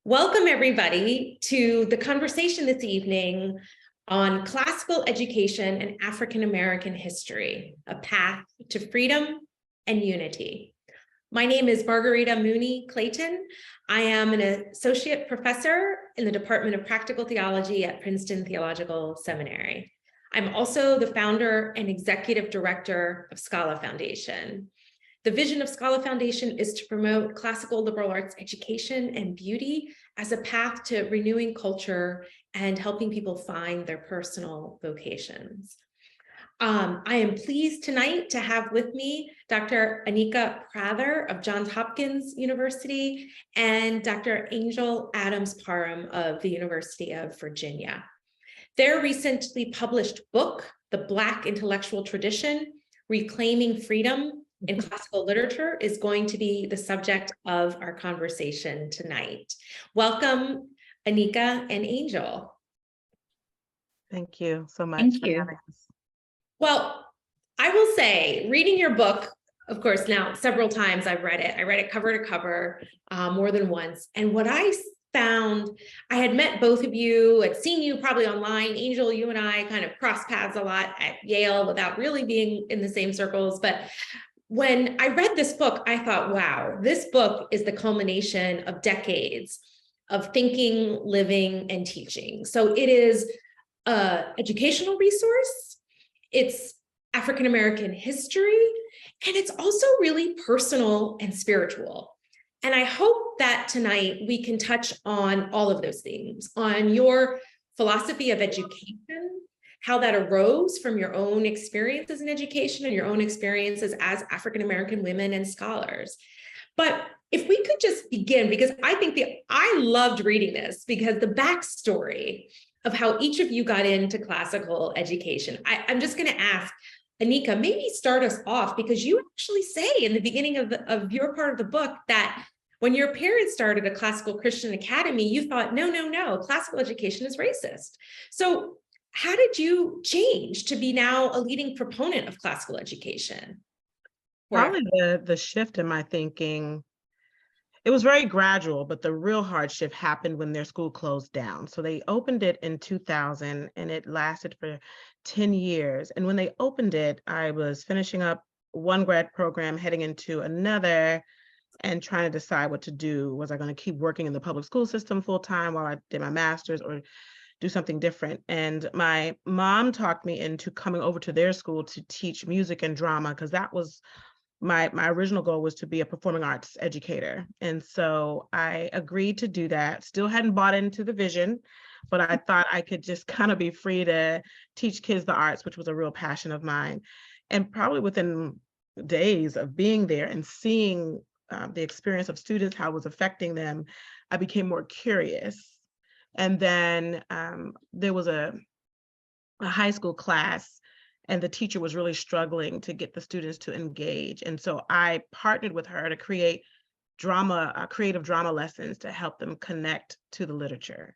Welcome, everybody, to the conversation this evening on classical education and African-American history, a path to freedom and unity. My name is Margarita Mooney Clayton. I am an associate professor in the Department of Practical Theology at Princeton Theological Seminary. I'm also the founder and executive director of Scala Foundation. The vision of Scala Foundation is to promote classical liberal arts education and beauty as a path to renewing culture and helping people find their personal vocations. I am pleased tonight to have with me Dr. Anika Prather of Johns Hopkins University and Dr. Angel Adams Parham of the University of Virginia. Their recently published book, The Black Intellectual Tradition, Reclaiming Freedom in Classical Literature, is going to be the subject of our conversation tonight. Welcome, Anika and Angel. Thank you so much. Thank you. Well, I will say, reading your book, of course, now several times I've read it. I read it cover to cover more than once. And what I found, I had met both of you, had seen you probably online. Angel, you and I kind of crossed paths a lot at Yale without really being in the same circles. But when I read this book, I thought, wow, this book is the culmination of decades of thinking, living, and teaching. So it is an educational resource, it's African-American history, and it's also really personal and spiritual. And I hope that tonight we can touch on all of those things, on your philosophy of education, how that arose from your own experiences in education and your own experiences as African-American women and scholars. But if we could just begin, because I think I loved reading this, because the backstory of how each of you got into classical education. I'm just going to ask Anika, maybe start us off, because you actually say in the beginning of your part of the book that when your parents started a classical Christian academy, you thought, no, classical education is racist. So how did you change to be now a leading proponent of classical education? Probably the shift in my thinking, it was very gradual, but the real hard shift happened when their school closed down. So they opened it in 2000 and it lasted for 10 years. And when they opened it, I was finishing up one grad program, heading into another, and trying to decide what to do. Was I going to keep working in the public school system full time while I did my master's, or do something different? And my mom talked me into coming over to their school to teach music and drama, because that was my original goal, was to be a performing arts educator. And so I agreed to do that. Still hadn't bought into the vision, but I thought I could just kind of be free to teach kids the arts, which was a real passion of mine. And probably within days of being there and seeing the experience of students, how it was affecting them, I became more curious. And then there was a high school class, and the teacher was really struggling to get the students to engage. And so I partnered with her to create creative drama lessons to help them connect to the literature,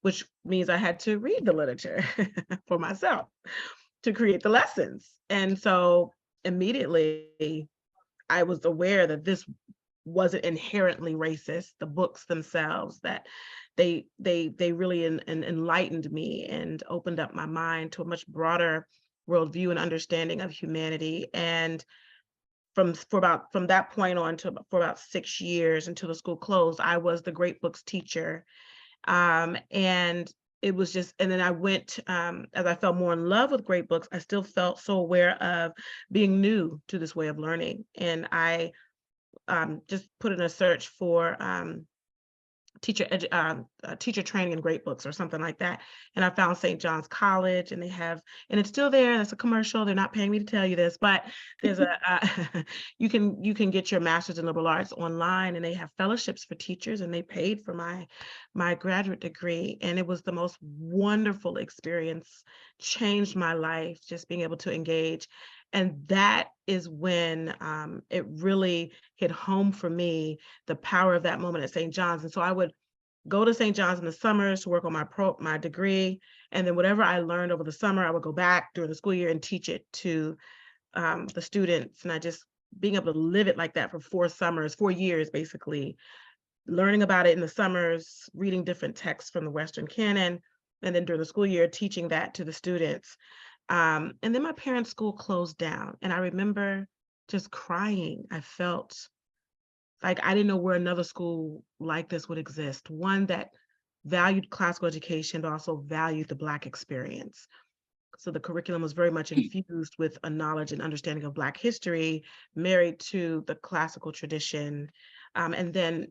which means I had to read the literature for myself to create the lessons. And so immediately I was aware that this wasn't inherently racist. The books themselves, that they really enlightened me and opened up my mind to a much broader worldview and understanding of humanity. And from that point on for about 6 years until the school closed, I was the great books teacher. And it was just, and then I went, as I fell more in love with great books, I still felt so aware of being new to this way of learning. And I just put in a search for teacher training in great books or something like that. And I found St. John's College, and and it's still there. That's a commercial. They're not paying me to tell you this, but there's you can get your master's in liberal arts online, and they have fellowships for teachers, and they paid for my graduate degree. And it was the most wonderful experience, changed my life, just being able to engage. And that is when it really hit home for me, the power of that moment at St. John's. And so I would go to St. John's in the summers to work on my degree. And then whatever I learned over the summer, I would go back during the school year and teach it to the students. And I just being able to live it like that for 4 years, basically, learning about it in the summers, reading different texts from the Western canon, and then during the school year, teaching that to the students. And then my parents' school closed down, and I remember just crying. I felt like I didn't know where another school like this would exist, one that valued classical education, but also valued the Black experience. So the curriculum was very much infused with a knowledge and understanding of Black history, married to the classical tradition. And then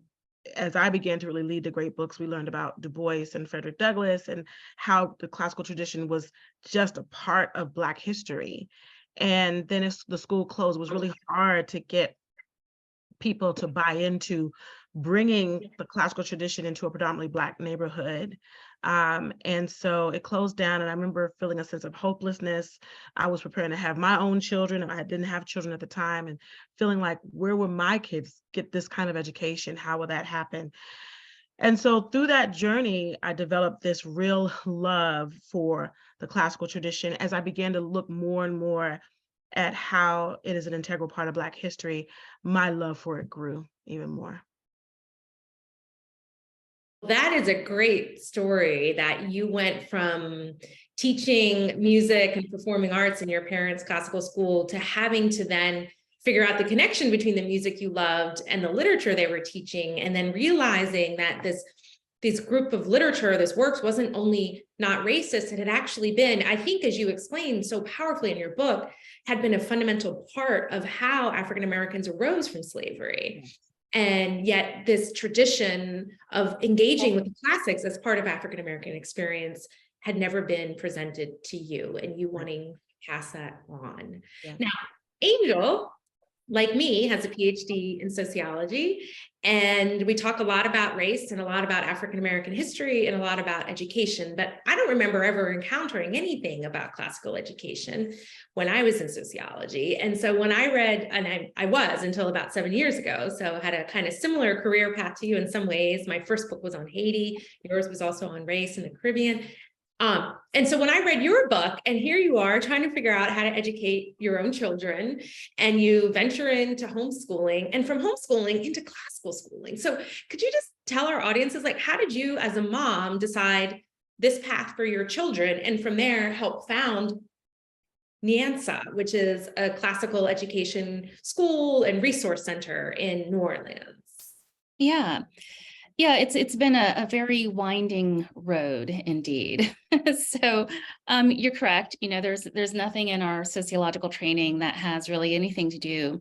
as I began to really lead the great books, we learned about Du Bois and Frederick Douglass and how the classical tradition was just a part of Black history. And then as the school closed, it was really hard to get people to buy into bringing the classical tradition into a predominantly Black neighborhood. And so it closed down, and I remember feeling a sense of hopelessness. I was preparing to have my own children, and I didn't have children at the time, and feeling like, where will my kids get this kind of education? How will that happen? And so through that journey, I developed this real love for the classical tradition as I began to look more and more at how it is an integral part of Black history. My love for it grew even more. That is a great story, that you went from teaching music and performing arts in your parents' classical school to having to then figure out the connection between the music you loved and the literature they were teaching, and then realizing that this group of literature, this works, wasn't only not racist, it had actually been, I think, as you explained so powerfully in your book, had been a fundamental part of how African Americans arose from slavery. And yet this tradition of engaging with the classics as part of African American experience had never been presented to you, and you wanting to pass that on. Yeah. Now, Angel, like me, has a PhD in sociology, and we talk a lot about race and a lot about African American history and a lot about education, but I don't remember ever encountering anything about classical education when I was in sociology. And so when I read, and I was until about 7 years ago, so I had a kind of similar career path to you in some ways. My first book was on Haiti, yours was also on race in the Caribbean. And so when I read your book, and here you are trying to figure out how to educate your own children, and you venture into homeschooling, and from homeschooling into classical schooling. So could you just tell our audiences, like, how did you as a mom decide this path for your children, and from there help found NYANSA, which is a classical education school and resource center in New Orleans? Yeah. Yeah, it's been a very winding road indeed. So you're correct. There's nothing in our sociological training that has really anything to do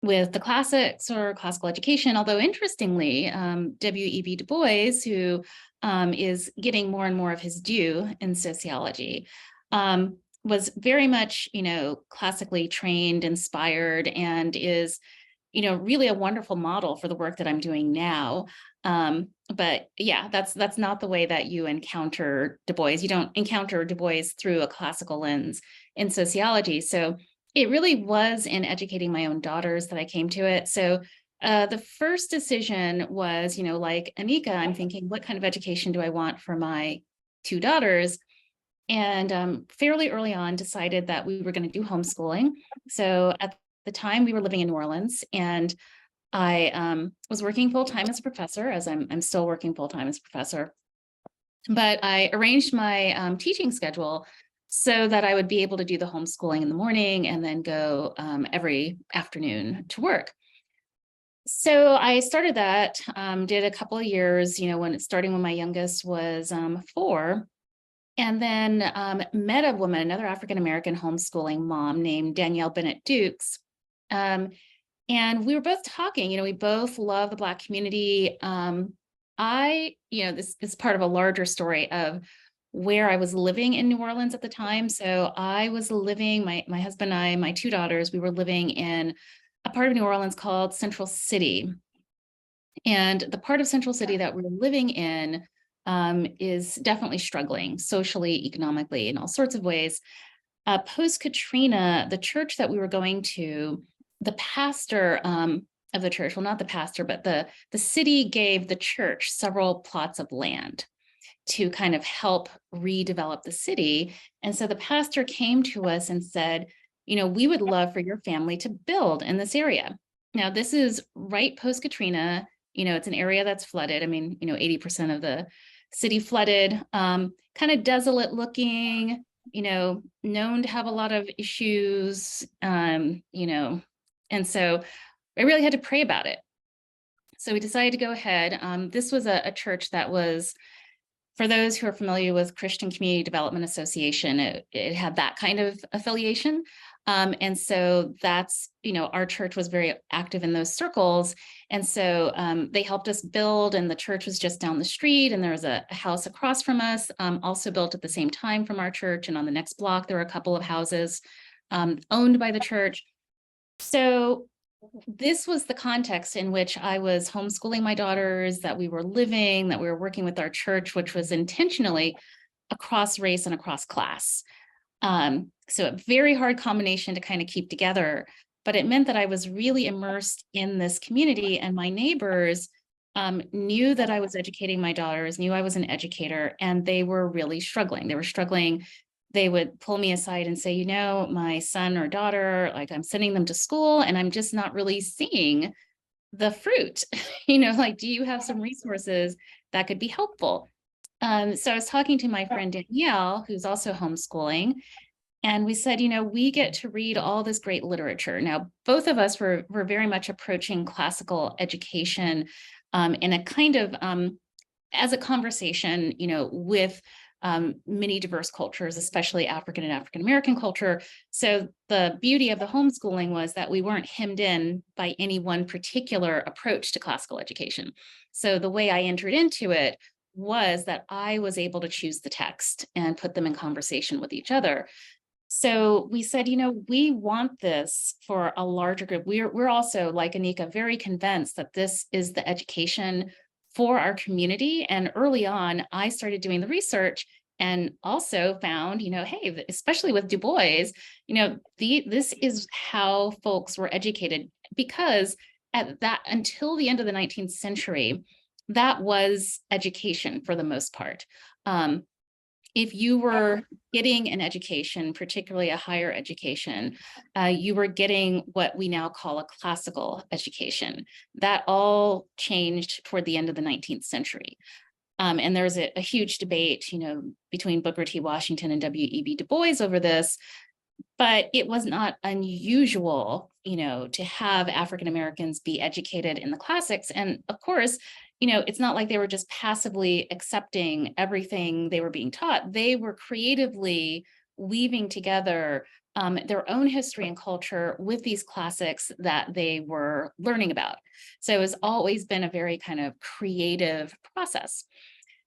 with the classics or classical education. Although interestingly, W.E.B. Du Bois, who is getting more and more of his due in sociology, was very much classically trained, inspired, and is really a wonderful model for the work that I'm doing now. But yeah, that's not the way that you encounter Du Bois. You don't encounter Du Bois through a classical lens in sociology. So it really was in educating my own daughters that I came to it. So the first decision was, like Anika, I'm thinking, what kind of education do I want for my two daughters? And fairly early on decided that we were going to do homeschooling. So at the time we were living in New Orleans, and I was working full-time as a professor, as I'm still working full-time as a professor. But I arranged my teaching schedule so that I would be able to do the homeschooling in the morning and then go every afternoon to work. So I started that, did a couple of years, starting when my youngest was 4. And then met a woman, another African-American homeschooling mom named Danielle Bennett Dukes. And we were both talking, we both love the Black community. This is part of a larger story of where I was living in New Orleans at the time. So I was living, my husband and I, my two daughters, we were living in a part of New Orleans called Central City. And the part of Central City that we were living in is definitely struggling socially, economically, in all sorts of ways. Post-Katrina, the church that we were going to, the pastor of the church, well, not the pastor, but the city gave the church several plots of land to kind of help redevelop the city. And so the pastor came to us and said, we would love for your family to build in this area. Now, this is right post-Katrina. It's an area that's flooded. I mean, 80% of the city flooded, kind of desolate looking, known to have a lot of issues, and so I really had to pray about it. So we decided to go ahead. This was a church that was, for those who are familiar with Christian Community Development Association, it had that kind of affiliation. And so that's, our church was very active in those circles. And so they helped us build, and the church was just down the street. And there was a house across from us, also built at the same time from our church. And on the next block, there were a couple of houses owned by the church. So this was the context in which I was homeschooling my daughters, that we were living, that we were working with our church, which was intentionally across race and across class. So a very hard combination to kind of keep together, but it meant that I was really immersed in this community, and my neighbors knew that I was educating my daughters, knew I was an educator, and they were really struggling. They were struggling. They would pull me aside and say, my son or daughter, like, I'm sending them to school and I'm just not really seeing the fruit, like, do you have some resources that could be helpful? So I was talking to my friend Danielle, who's also homeschooling, and we said, we get to read all this great literature. Now, both of us were very much approaching classical education in a kind of as a conversation, with many diverse cultures, especially African and African-American culture. So the beauty of the homeschooling was that we weren't hemmed in by any one particular approach to classical education. So the way I entered into it was that I was able to choose the text and put them in conversation with each other. So we said, we want this for a larger group. We're also, like Anika, very convinced that this is the education for our community. And early on, I started doing the research and also found, hey, especially with Du Bois, this is how folks were educated, because until the end of the 19th century, that was education for the most part. If you were getting an education, particularly a higher education, you were getting what we now call a classical education. That all changed toward the end of the 19th century. And there was a huge debate, between Booker T. Washington and W.E.B. Du Bois over this, but it was not unusual, to have African Americans be educated in the classics. And of course, it's not like they were just passively accepting everything they were being taught. They were creatively weaving together their own history and culture with these classics that they were learning about. So it's always been a very kind of creative process.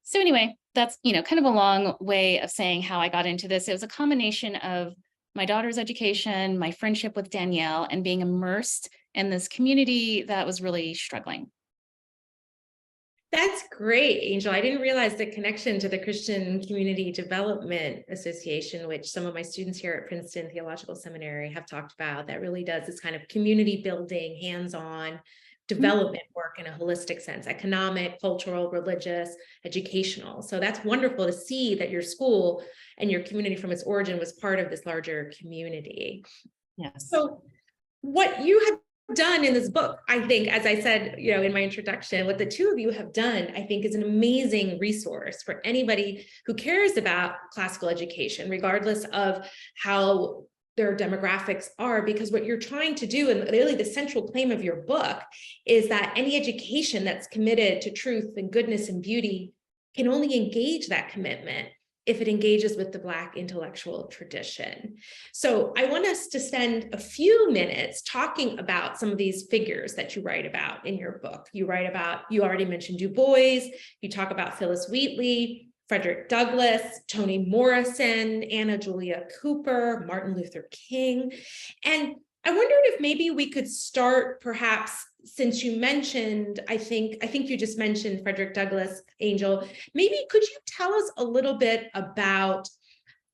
So anyway, that's, kind of a long way of saying how I got into this. It was a combination of my daughter's education, my friendship with Danielle, and being immersed in this community that was really struggling. That's great, Angel. I didn't realize the connection to the Christian Community Development Association, which some of my students here at Princeton Theological Seminary have talked about. That really does this kind of community building, hands-on development work in a holistic sense: economic, cultural, religious, educational. So that's wonderful to see that your school and your community from its origin was part of this larger community. Yes. So what you have done in this book, I think, as I said, in my introduction, what the two of you have done, I think, is an amazing resource for anybody who cares about classical education, regardless of how their demographics are, because what you're trying to do, and really the central claim of your book, is that any education that's committed to truth and goodness and beauty can only engage that commitment if it engages with the Black intellectual tradition. So I want us to spend a few minutes talking about some of these figures that you write about in your book. You already mentioned Du Bois, you talk about Phyllis Wheatley, Frederick Douglass, Toni Morrison, Anna Julia Cooper, Martin Luther King. And I wondered if maybe we could start, perhaps, since you mentioned, I think you just mentioned Frederick Douglass, Angel, maybe could you tell us a little bit about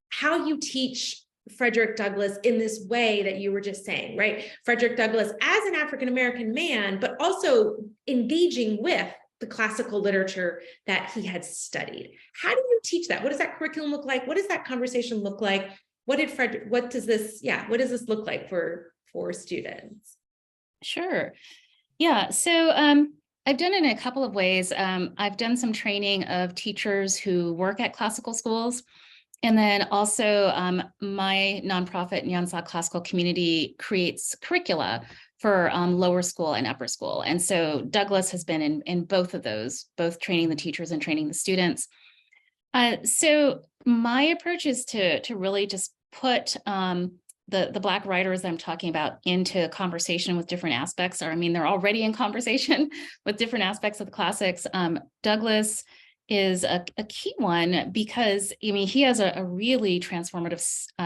how you teach Frederick Douglass in this way that you were just saying, right? Frederick Douglass as an African-American man, but also engaging with the classical literature that he had studied. How do you teach that? What does that curriculum look like? What does that conversation look like? What does this look like for students? Sure. Yeah. So I've done it in a couple of ways. I've done some training of teachers who work at classical schools. And then also my nonprofit, Nyanza Classical Community, creates curricula for lower school and upper school. And so Douglass has been in both of those, both training the teachers and training the students. So my approach is to really just put the Black writers I'm talking about into conversation with different aspects, or I mean, they're already in conversation with different aspects of the classics. Douglass is a key one because, I mean, he has a really transformative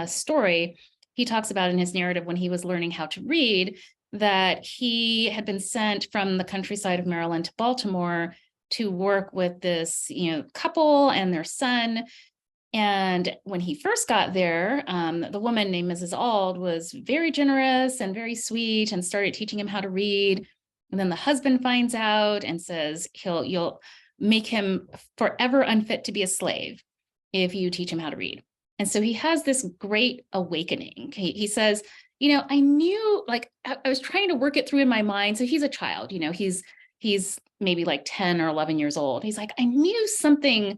story. He talks about in his narrative when he was learning how to read that he had been sent from the countryside of Maryland to Baltimore to work with this, couple and their son. And when he first got there, the woman named Mrs. Auld was very generous and very sweet and started teaching him how to read. And then the husband finds out and says you'll make him forever unfit to be a slave if you teach him how to read. And so he has this great awakening. He says, I knew, like, I was trying to work it through in my mind. So he's a child, he's maybe like 10 or 11 years old. He's like, I knew something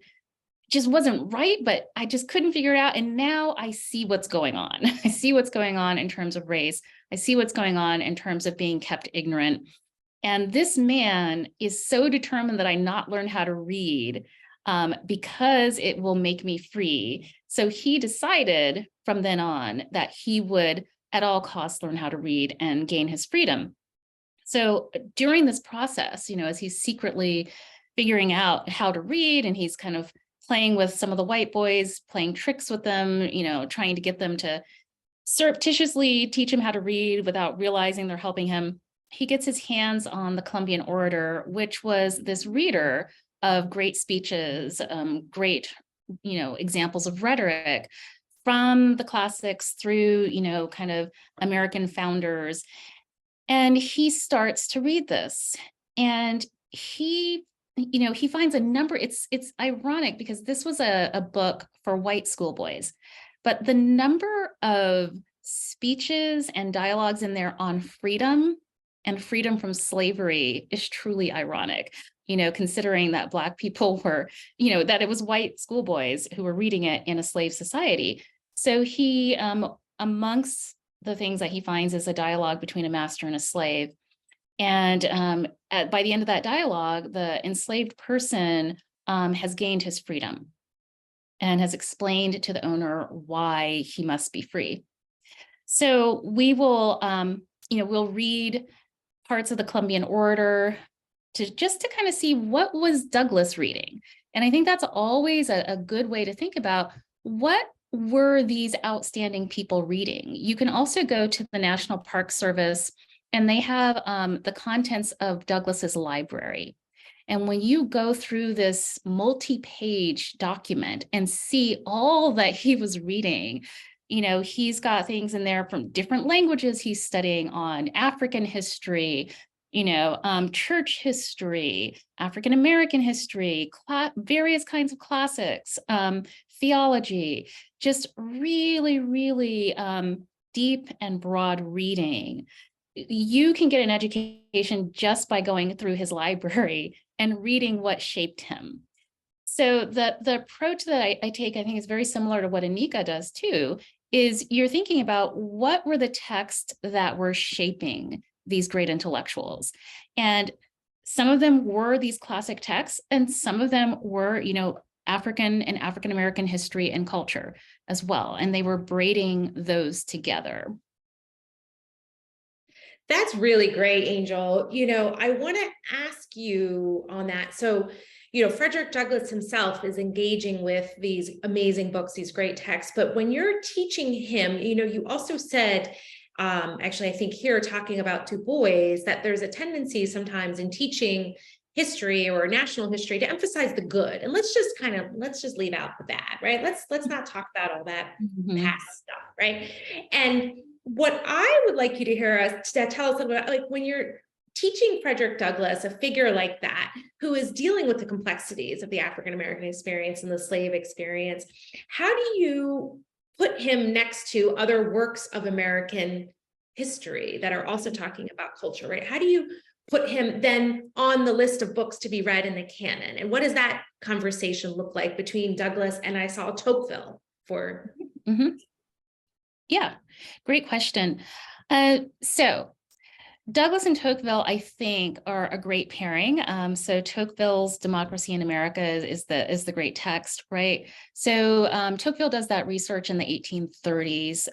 just wasn't right, but I just couldn't figure it out. And now I see what's going on. I see what's going on in terms of race. I see what's going on in terms of being kept ignorant. And this man is so determined that I not learn how to read because it will make me free. So he decided from then on that he would at all costs learn how to read and gain his freedom. So during this process, as he's secretly figuring out how to read and he's kind of playing with some of the white boys, playing tricks with them, trying to get them to surreptitiously teach him how to read without realizing they're helping him, he gets his hands on the Columbian Orator, which was this reader of great speeches, great, examples of rhetoric from the classics through, kind of American founders. And he starts to read this and he finds a number, it's ironic because this was a book for white schoolboys, but the number of speeches and dialogues in there on freedom and freedom from slavery is truly ironic, considering that Black people were, that it was white schoolboys who were reading it in a slave society. So he, amongst the things that he finds is a dialogue between a master and a slave. And by the end of that dialogue, the enslaved person has gained his freedom and has explained to the owner why he must be free. So we will, we'll read parts of the Columbian Orator to kind of see what was Douglass reading. And I think that's always a good way to think about what were these outstanding people reading. You can also go to the National Park Service and they have the contents of Douglass's library. And when you go through this multi-page document and see all that he was reading, he's got things in there from different languages he's studying on, African history, church history, African-American history, various kinds of classics, theology, just really, really deep and broad reading. You can get an education just by going through his library and reading what shaped him. So the approach that I take, I think is very similar to what Anika does too, is you're thinking about what were the texts that were shaping these great intellectuals. And some of them were these classic texts, and some of them were, African and African-American history and culture as well. And they were braiding those together. That's really great, Angel. I want to ask you on that. So, Frederick Douglass himself is engaging with these amazing books, these great texts. But when you're teaching him, you also said, actually, I think here talking about Du Bois, that there's a tendency sometimes in teaching history or national history to emphasize the good. And let's just leave out the bad, right? Let's not talk about all that past stuff, right? And what I would like you to hear us to tell us about, like, when you're teaching Frederick Douglass, a figure like that, who is dealing with the complexities of the African-American experience and the slave experience, how do you put him next to other works of American history that are also talking about culture, right? How do you put him then on the list of books to be read in the canon? And what does that conversation look like between Douglass and I saw Tocqueville for? Mm-hmm. Yeah, great question. So Douglass and Tocqueville, I think, are a great pairing. So Tocqueville's Democracy in America is the great text, right? So Tocqueville does that research in the 1830s,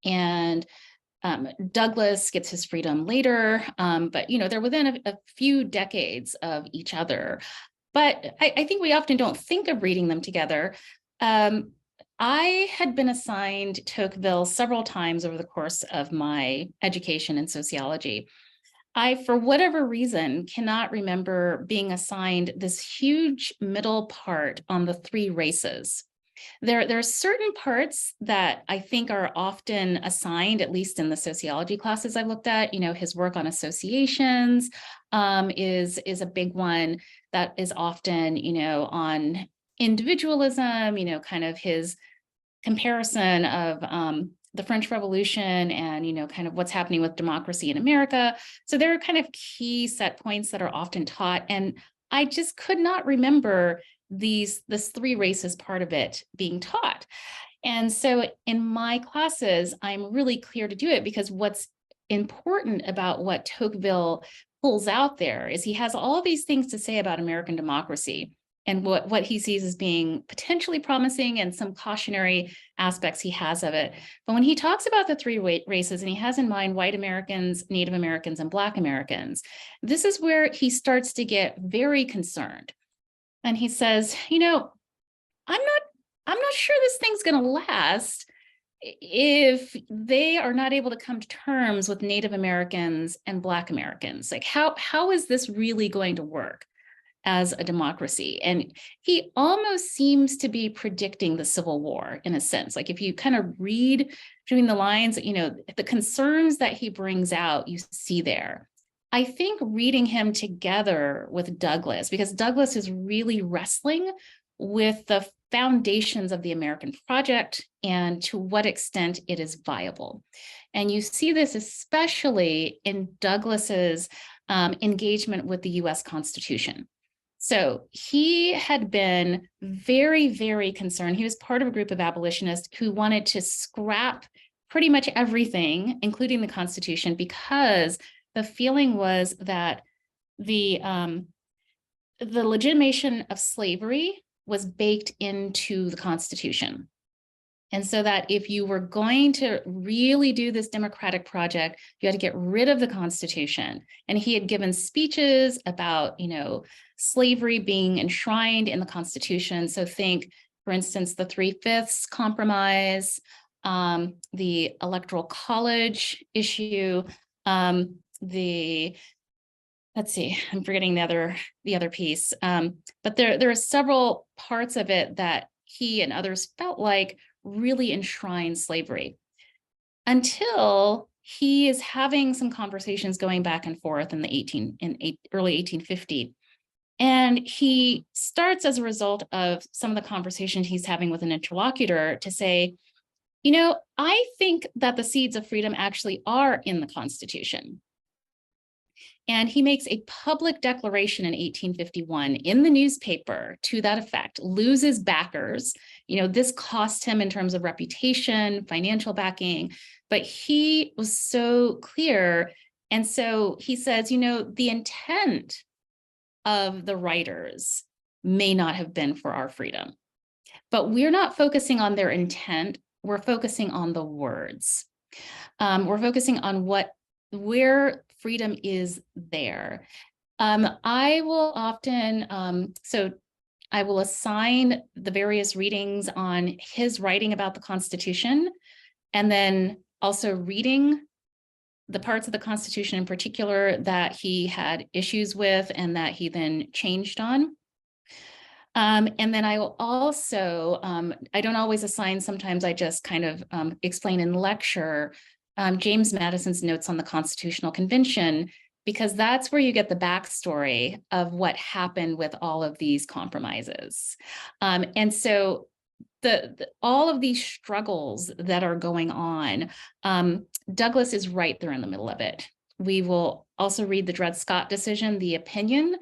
and Douglass gets his freedom later, but they're within a few decades of each other. But I think we often don't think of reading them together. I had been assigned Tocqueville several times over the course of my education in sociology. I, for whatever reason, cannot remember being assigned this huge middle part on the three races. There are certain parts that I think are often assigned, at least in the sociology classes I've looked at. His work on associations is a big one that is often, on individualism, kind of his comparison of the French Revolution and, kind of what's happening with democracy in America. So there are kind of key set points that are often taught. And I just could not remember this three races part of it being taught. And so in my classes, I'm really clear to do it because what's important about what Tocqueville pulls out there is he has all these things to say about American democracy and what he sees as being potentially promising and some cautionary aspects he has of it. But when he talks about the three races, and he has in mind white Americans, Native Americans, and Black Americans, this is where he starts to get very concerned. And he says, I'm not sure this thing's going to last if they are not able to come to terms with Native Americans and Black Americans. Like, how is this really going to work as a democracy? And he almost seems to be predicting the Civil War in a sense. Like if you kind of read between the lines, the concerns that he brings out, you see there. I think reading him together with Douglass, because Douglass is really wrestling with the foundations of the American project and to what extent it is viable. And you see this especially in Douglass's engagement with the US Constitution. So he had been very, very concerned. He was part of a group of abolitionists who wanted to scrap pretty much everything, including the Constitution, because the feeling was that the legitimation of slavery was baked into the Constitution. And so that if you were going to really do this democratic project, you had to get rid of the Constitution. And he had given speeches about, slavery being enshrined in the Constitution. So think, for instance, the 3/5 compromise, the Electoral College issue, let's see, I'm forgetting the other piece. But there are several parts of it that he and others felt like really enshrine slavery, until he is having some conversations going back and forth in early 1850. And he starts, as a result of some of the conversations he's having with an interlocutor, to say, I think that the seeds of freedom actually are in the Constitution. And he makes a public declaration in 1851 in the newspaper to that effect, loses backers. This cost him in terms of reputation, financial backing, but he was so clear. And so he says, the intent of the writers may not have been for our freedom, but we're not focusing on their intent. We're focusing on the words. We're focusing on where freedom is there. I will often, I will assign the various readings on his writing about the Constitution, and then also reading the parts of the Constitution in particular that he had issues with and that he then changed on. And then I will also, I don't always assign, sometimes I just kind of explain in lecture James Madison's notes on the Constitutional Convention, because that's where you get the backstory of what happened with all of these compromises. And so all of these struggles that are going on, Douglass is right there in the middle of it. We will also read the Dred Scott decision, the opinion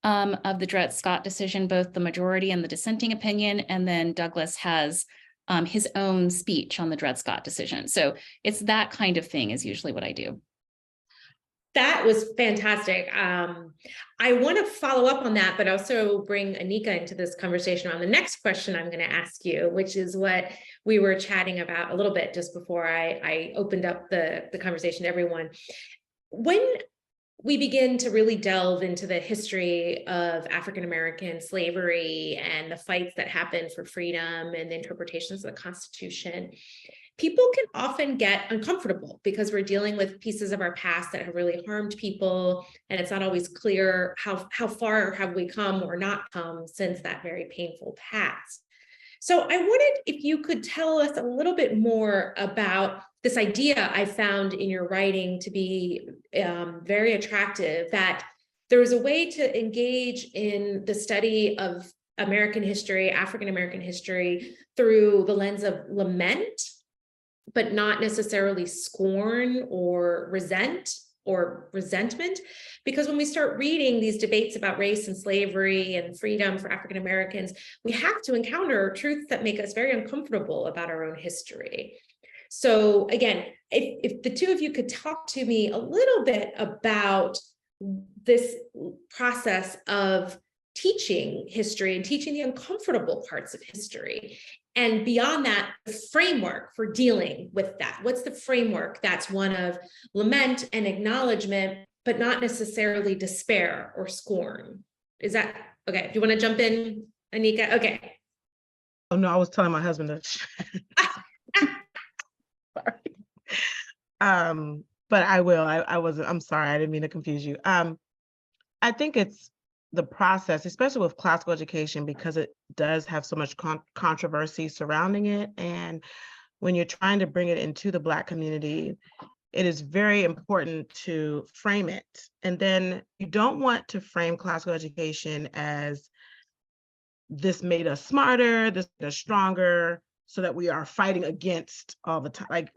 of the Dred Scott decision, both the majority and the dissenting opinion, and then Douglass has his own speech on the Dred Scott decision. So it's that kind of thing is usually what I do. That was fantastic. I want to follow up on that, but also bring Anika into this conversation on the next question I'm going to ask you, which is what we were chatting about a little bit just before I opened up the conversation to everyone. When we begin to really delve into the history of African-American slavery and the fights that happened for freedom and the interpretations of the Constitution, people can often get uncomfortable because we're dealing with pieces of our past that have really harmed people, and it's not always clear how far have we come or not come since that very painful past. So I wondered if you could tell us a little bit more about this idea I found in your writing to be very attractive, that there is a way to engage in the study of American history, African-American history, through the lens of lament, but not necessarily scorn or resentment. Because when we start reading these debates about race and slavery and freedom for African Americans, we have to encounter truths that make us very uncomfortable about our own history. So again, if the two of you could talk to me a little bit about this process of teaching history and teaching the uncomfortable parts of history. And beyond that, the framework for dealing with that. What's the framework that's one of lament and acknowledgement, but not necessarily despair or scorn? Is that okay? Do you want to jump in, Anika? Okay. Oh no, I was telling my husband that. Sorry. But I will. I'm sorry. I didn't mean to confuse you. I think it's the process, especially with classical education, because it does have so much controversy surrounding it. And when you're trying to bring it into the Black community, it is very important to frame it. And then you don't want to frame classical education as this made us smarter, this made us stronger, so that we are fighting against all the time. Like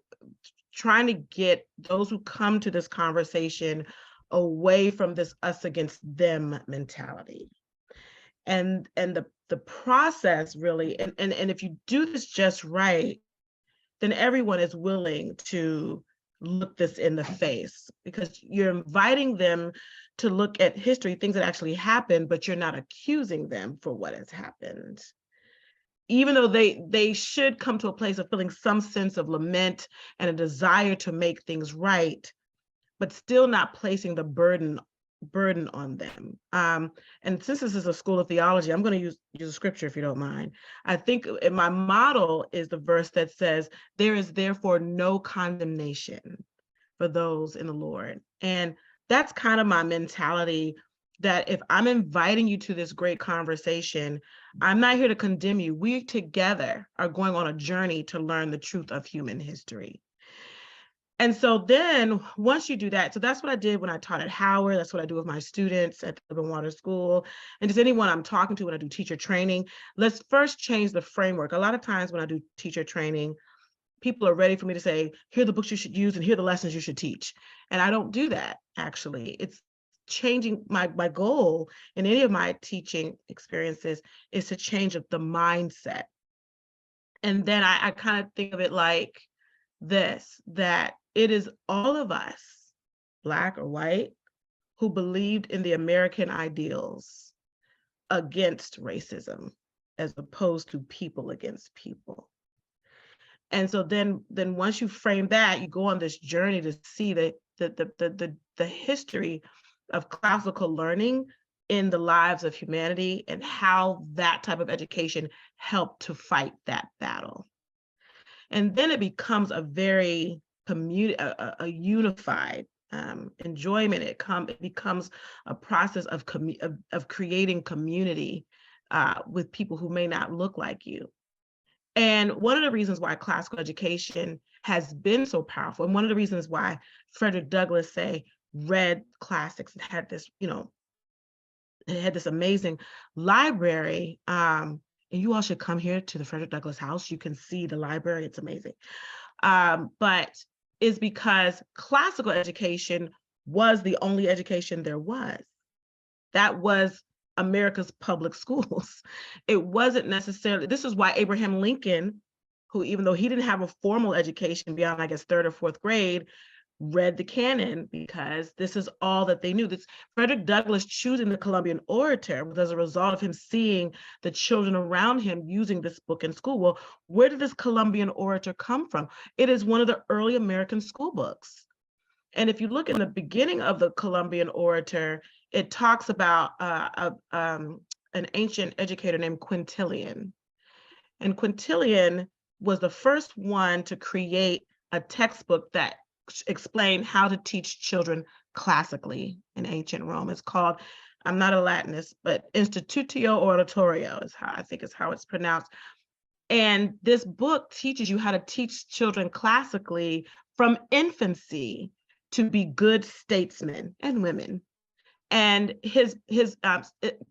trying to get those who come to this conversation away from this us against them mentality. And the process really, and if you do this just right, then everyone is willing to look this in the face, because you're inviting them to look at history, things that actually happened, but you're not accusing them for what has happened. Even though they should come to a place of feeling some sense of lament and a desire to make things right, but still not placing the burden on them. And since this is a school of theology, I'm going to use a scripture if you don't mind. I think my model is the verse that says, "There is therefore no condemnation for those in the Lord." And that's kind of my mentality, that if I'm inviting you to this great conversation, I'm not here to condemn you. We together are going on a journey to learn the truth of human history. And so then once you do that, so that's what I did when I taught at Howard. That's what I do with my students at the Living Water School. And just anyone I'm talking to when I do teacher training, let's first change the framework. A lot of times when I do teacher training, people are ready for me to say, here are the books you should use and here are the lessons you should teach. And I don't do that, actually. It's changing. My goal in any of my teaching experiences is to change the mindset. And then I kind of think of it like this, that it is all of us, Black or white, who believed in the American ideals against racism, as opposed to people against people. And so then once you frame that, you go on this journey to see the history of classical learning in the lives of humanity and how that type of education helped to fight that battle. And then it becomes a very a unified enjoyment. It becomes a process of creating community with people who may not look like you. And one of the reasons why classical education has been so powerful, and one of the reasons why Frederick Douglass read classics and had this, it had this amazing library. And you all should come here to the Frederick Douglass House. You can see the library, it's amazing. But is because classical education was the only education there was. That was America's public schools. It wasn't necessarily, this is why Abraham Lincoln, who, even though he didn't have a formal education beyond, I guess, 3rd or 4th grade, read the canon, because this is all that they knew. This Frederick Douglass choosing the Columbian Orator was as a result of him seeing the children around him using this book in school. Well, where did this Columbian Orator come from? It is one of the early American school books. And if you look in the beginning of the Columbian Orator, it talks about an ancient educator named Quintilian. And Quintilian was the first one to create a textbook that explained how to teach children classically in ancient Rome. It's called, I'm not a Latinist, but Institutio Oratorio is how I think is how it's pronounced. And this book teaches you how to teach children classically from infancy to be good statesmen and women. And his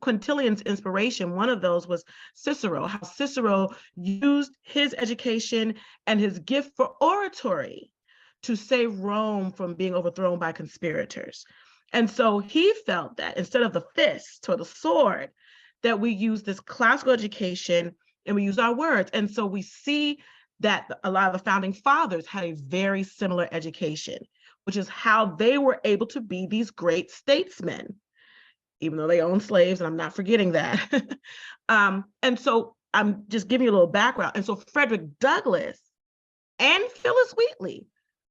Quintilian's inspiration, one of those was Cicero, how Cicero used his education and his gift for oratory to save Rome from being overthrown by conspirators. And so he felt that instead of the fist or the sword, that we use this classical education and we use our words. And so we see that a lot of the founding fathers had a very similar education, which is how they were able to be these great statesmen, even though they owned slaves, and I'm not forgetting that. And so I'm just giving you a little background. And so Frederick Douglass and Phyllis Wheatley,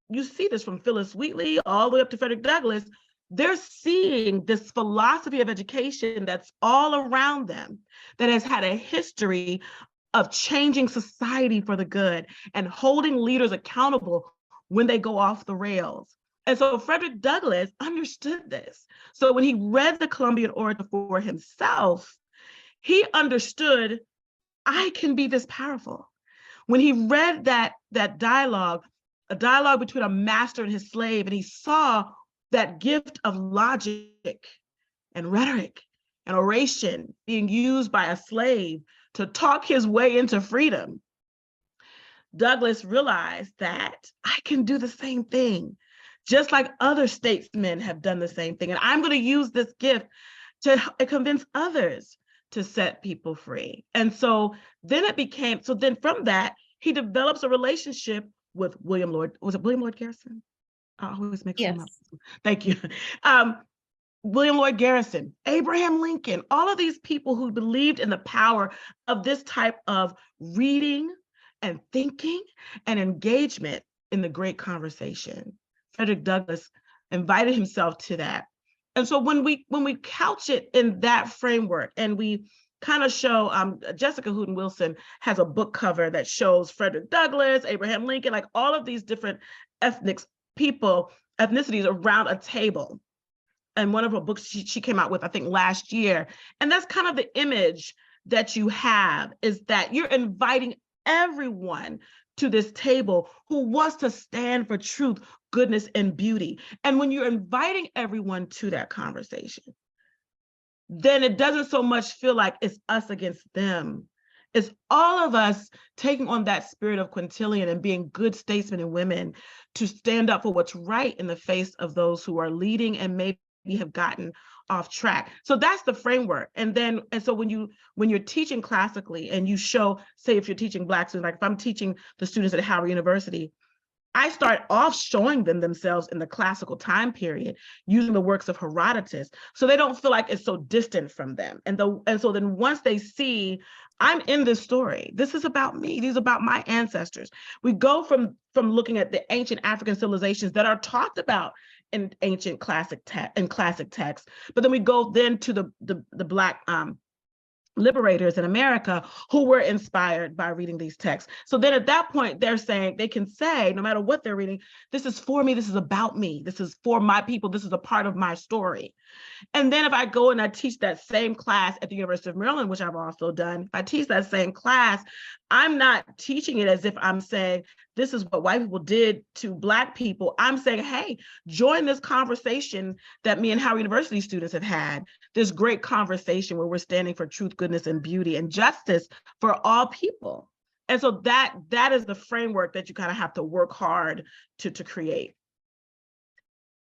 you see this from Phyllis Wheatley all the way up to Frederick Douglass, they're seeing this philosophy of education that's all around them, that has had a history of changing society for the good and holding leaders accountable when they go off the rails. And so Frederick Douglass understood this. So when he read the Columbian Orator for himself, he understood, I can be this powerful. When he read that dialogue, a dialogue between a master and his slave, and he saw that gift of logic and rhetoric and oration being used by a slave to talk his way into freedom, Douglass realized that I can do the same thing, just like other statesmen have done the same thing. And I'm going to use this gift to convince others to set people free. And so then from that, he develops a relationship with William Lloyd. Was it William Lloyd Garrison? I always mix them up. Thank you. William Lloyd Garrison, Abraham Lincoln, all of these people who believed in the power of this type of reading and thinking and engagement in the great conversation. Frederick Douglass invited himself to that. And so when we couch it in that framework and we kind of show, Jessica Hooten Wilson has a book cover that shows Frederick Douglass, Abraham Lincoln, like all of these different ethnicities around a table. And one of her books she came out with, I think last year. And that's kind of the image that you have, is that you're inviting everyone to this table who wants to stand for truth, goodness, and beauty. And when you're inviting everyone to that conversation, then it doesn't so much feel like it's us against them. It's all of us taking on that spirit of Quintilian and being good statesmen and women to stand up for what's right in the face of those who are leading and maybe have gotten off track. So that's the framework. And so when you're teaching classically and you show, say if you're teaching Black students, like if I'm teaching the students at Howard University, I start off showing them themselves in the classical time period using the works of Herodotus, so they don't feel like it's so distant from them. And so then once they see, I'm in this story, this is about me, these are about my ancestors. We go from looking at the ancient African civilizations that are talked about in ancient classic texts, but then we go then to the Black liberators in America who were inspired by reading these texts. So then at that point, they can say, no matter what they're reading, this is for me, this is about me, this is for my people, this is a part of my story. And then if I go and I teach that same class at the University of Maryland, which I've also done, if I teach that same class, I'm not teaching it as if I'm saying, this is what white people did to Black people. I'm saying, hey, join this conversation that me and Howard University students have had, this great conversation where we're standing for truth, goodness, and beauty and justice for all people. And so that is the framework that you kind of have to work hard to create.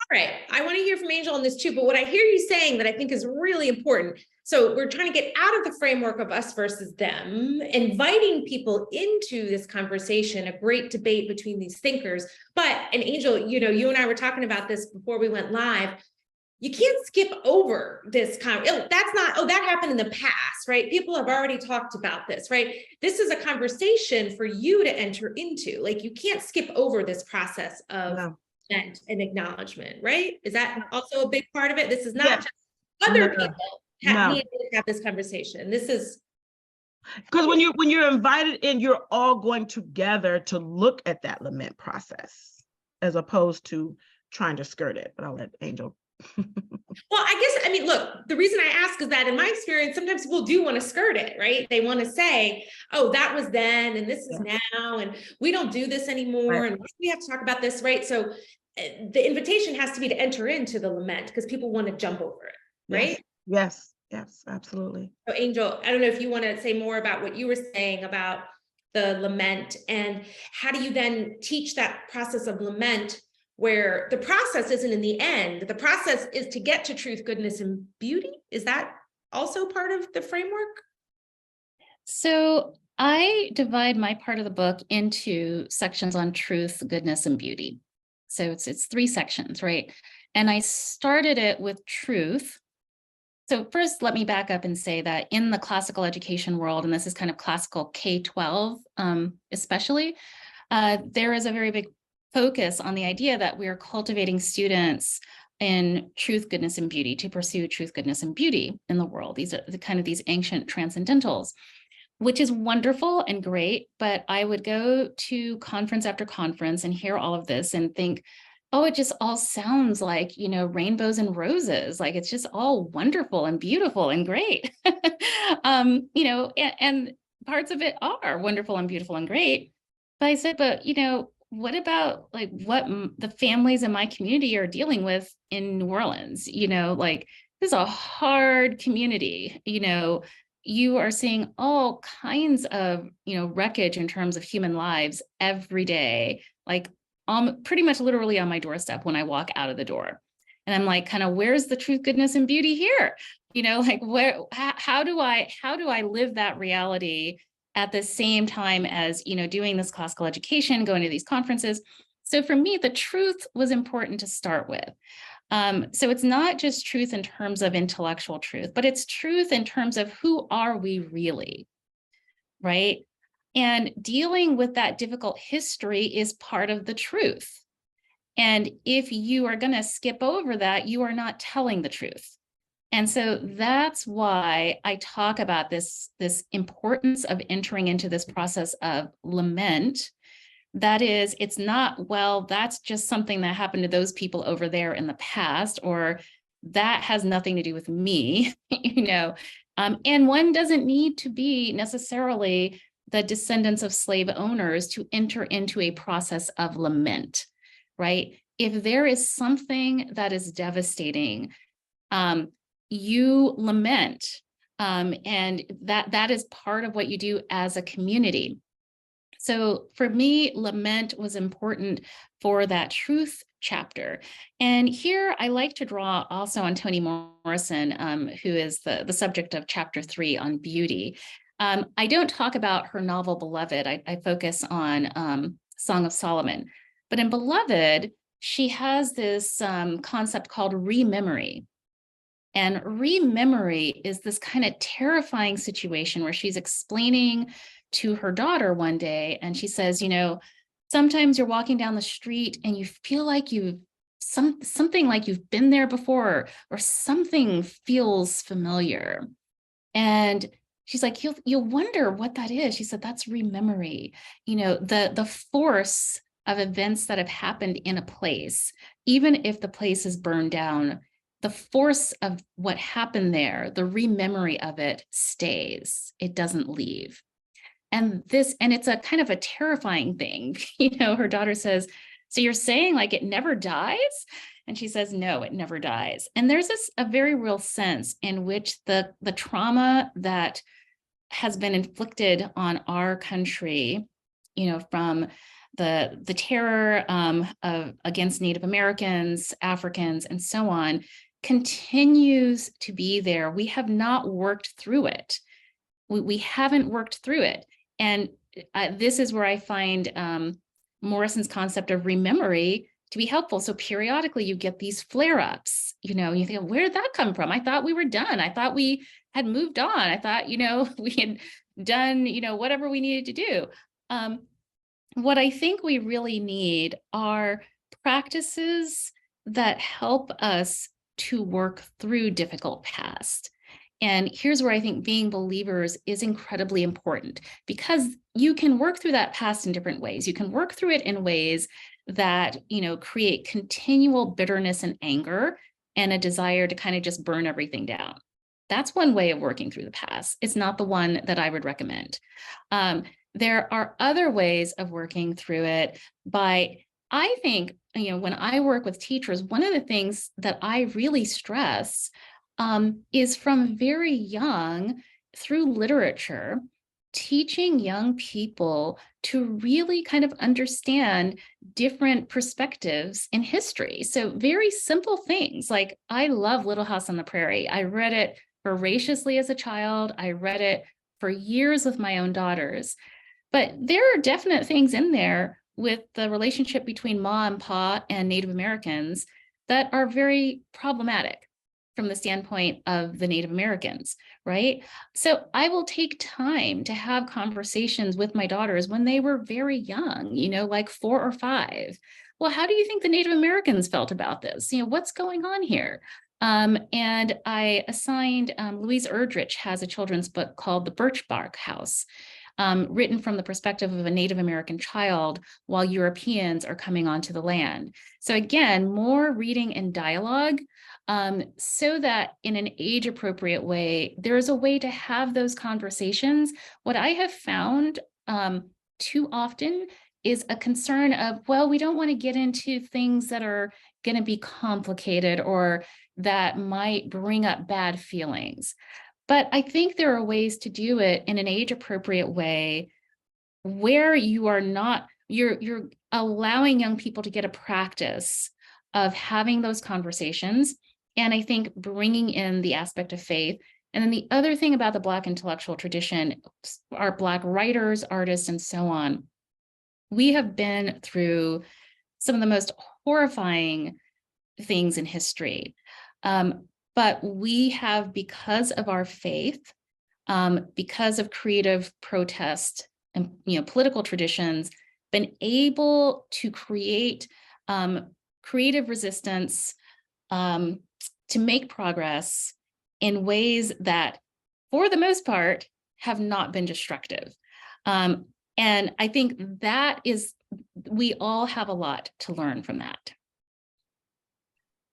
All right, I want to hear from Angel on this too, but what I hear you saying that I think is really important. So we're trying to get out of the framework of us versus them, inviting people into this conversation, a great debate between these thinkers. But, and Angel, you and I were talking about this before we went live. You can't skip over this that happened in the past, right? People have already talked about this, right? This is a conversation for you to enter into. Like, you can't skip over this process of and acknowledgement, right? Is that also a big part of it? This is not just other people needing to have this conversation. This is because when you're invited in, you're all going together to look at that lament process as opposed to trying to skirt it. But I'll let Angel. Well, I mean, look, the reason I ask is that in my experience, sometimes people do want to skirt it, right? They want to say, oh, that was then, and this is now, and we don't do this anymore, and we have to talk about this, right? So the invitation has to be to enter into the lament because people want to jump over it, right? Yes, absolutely. So Angel, I don't know if you want to say more about what you were saying about the lament, and how do you then teach that process of lament where the process isn't in the end, the process is to get to truth, goodness, and beauty? Is that also part of the framework? So I divide my part of the book into sections on truth, goodness, and beauty. So it's 3 sections, right? And I started it with truth. So first, let me back up and say that in the classical education world, and this is kind of classical K-12 especially, there is a very big focus on the idea that we are cultivating students in truth, goodness, and beauty to pursue truth, goodness, and beauty in the world. These are these ancient transcendentals, which is wonderful and great. But I would go to conference after conference and hear all of this and think, oh, it just all sounds like, rainbows and roses. Like, it's just all wonderful and beautiful and great. And parts of it are wonderful and beautiful and great. But I said, what about what the families in my community are dealing with in New Orleans? This is a hard community. You are seeing all kinds of, wreckage in terms of human lives every day, pretty much literally on my doorstep when I walk out of the door. And I'm like, kind of, where's the truth, goodness, and beauty here? How do I live that reality at the same time as, doing this classical education, going to these conferences? So for me, the truth was important to start with. So it's not just truth in terms of intellectual truth, but it's truth in terms of who are we really, right? And dealing with that difficult history is part of the truth. And if you are going to skip over that, you are not telling the truth. And so that's why I talk about this importance of entering into this process of lament. That is, it's not, well, that's just something that happened to those people over there in the past, or that has nothing to do with me, and one doesn't need to be necessarily the descendants of slave owners to enter into a process of lament, right? If there is something that is devastating, you lament, and that is part of what you do as a community. So for me, lament was important for that truth chapter. And here I like to draw also on Toni Morrison, who is the subject of chapter 3 on beauty. I don't talk about her novel Beloved. I focus on Song of Solomon. But in Beloved, she has this concept called rememory. And rememory is this kind of terrifying situation where she's explaining to her daughter one day, and she says, sometimes you're walking down the street and you feel like something like you've been there before, or something feels familiar. And she's like, you'll wonder what that is. She said, that's rememory. The force of events that have happened in a place, even if the place is burned down, the force of what happened there, the rememory of it stays. It doesn't leave. And it's a kind of a terrifying thing. Her daughter says, so you're saying it never dies? And she says, no, it never dies. And there's a very real sense in which the trauma that has been inflicted on our country, from the terror against Native Americans, Africans, and so on continues to be there. We have not worked through it. We haven't worked through it. And this is where I find Morrison's concept of rememory to be helpful. So periodically you get these flare-ups, you think, where did that come from? I thought we were done. I thought we had moved on. I thought, we had done, whatever we needed to do. What I think we really need are practices that help us to work through difficult past. And here's where I think being believers is incredibly important, because you can work through that past in different ways. You can work through it in ways that, create continual bitterness and anger and a desire to kind of just burn everything down. That's one way of working through the past. It's not the one that I would recommend. There are other ways of working through it by, I think, when I work with teachers, one of the things that I really stress is from very young, through literature, teaching young people to really kind of understand different perspectives in history. So very simple things, like I love Little House on the Prairie. I read it voraciously as a child. I read it for years with my own daughters. But there are definite things in there with the relationship between Ma and Pa and Native Americans that are very problematic from the standpoint of the Native Americans, right? So I will take time to have conversations with my daughters when they were very young, like 4 or 5. Well, how do you think the Native Americans felt about this? What's going on here? And I assigned, Louise Erdrich has a children's book called The Birch Bark House, written from the perspective of a Native American child while Europeans are coming onto the land. So again, more reading and dialogue, so that in an age-appropriate way, there is a way to have those conversations. What I have found too often is a concern of, well, we don't want to get into things that are going to be complicated or that might bring up bad feelings. But I think there are ways to do it in an age-appropriate way where you are not, you're allowing young people to get a practice of having those conversations. And I think bringing in the aspect of faith. And then the other thing about the Black intellectual tradition, our Black writers, artists, and so on, we have been through some of the most horrifying things in history. But we have, because of our faith, because of creative protest and political traditions, been able to create creative resistance, to make progress in ways that, for the most part, have not been destructive. And I think that is, we all have a lot to learn from that.